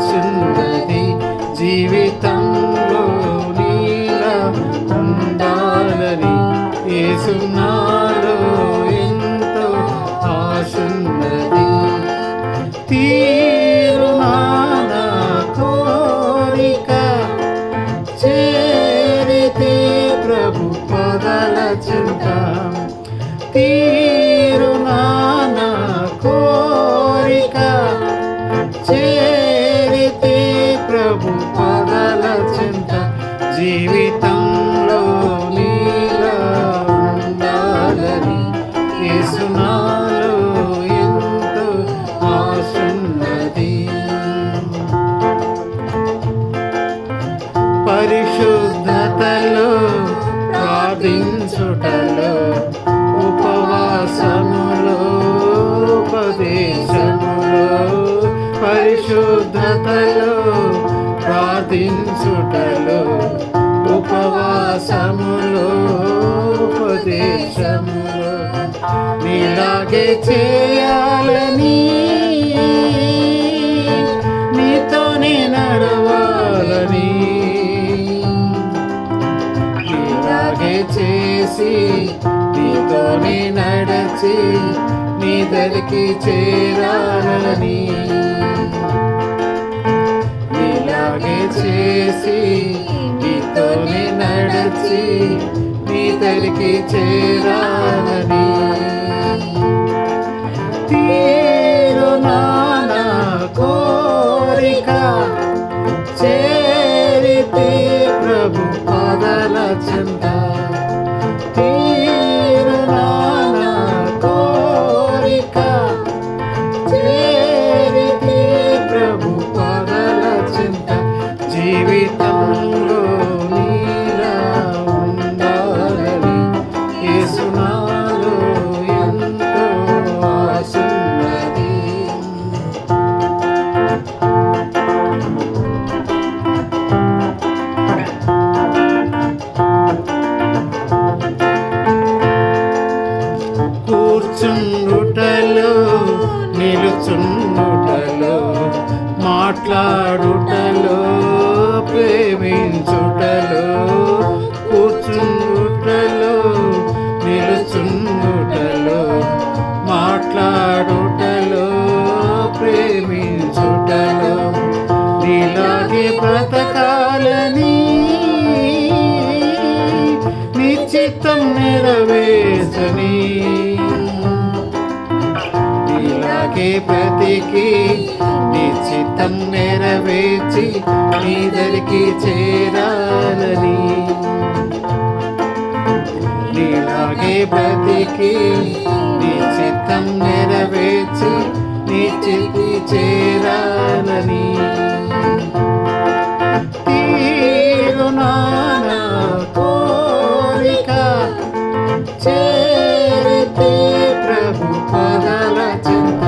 ఆశున్నది జీవితంలో నీలా ఉండాలని యేసునాలో ఎంతో ఆశున్నది తీరునా నా కోరిక చేరితే ప్రభు పదల చింత తీరునా నా కోరిక చేరితే ప్రభు పదల చింత జీవితంలో నీలా ఉండాలని యేసునాలో ఎంతో ఆశున్నది పరిశుద్ధతలో ప్రార్థించుటలో ఉపవాసములో ఉపదేశములో పరిశుద్ధతలో ప్రార్థించుటలో ఉపవాసములో ఉపదేశములో నీలాగే చేయాలని నీతోనే నడవాలని నీలాగే చేసి నీతోనే నడచి నీ దరికి చేరాలని నీలాగే చేసి నీతోనే నడచి నీ దరికి చేరాలని తీరునా నా కోరిక చేరితే ప్రభు పదల చింత తీరునా నా కోరిక చేరితే ప్రభు పదల చింత జీవితంలో నీలా ఉండాలని యేసునాలో ఎంతో ఆశున్నది కూర్చుండుటలో నిలుచుండుటలో మాట్లాడుటలో ప్రేమించుటలో కూర్చుండుటలో నిలుచుండుటలో మాట్లాడుటలో ప్రేమించుటలో నీలాగే బ్రతకాలని నీ చిత్తం నెరవేర్చని నీలాగే బ్రతికి నీ చిత్తం నెరవేర్చి నీ దరికి చేరాలని నీలాగే బ్రతికి నీ చిత్తం నెరవేర్చి నీ చితి చేరాలని తీరునా నా కోరిక చేరితే ప్రభు పదల చింత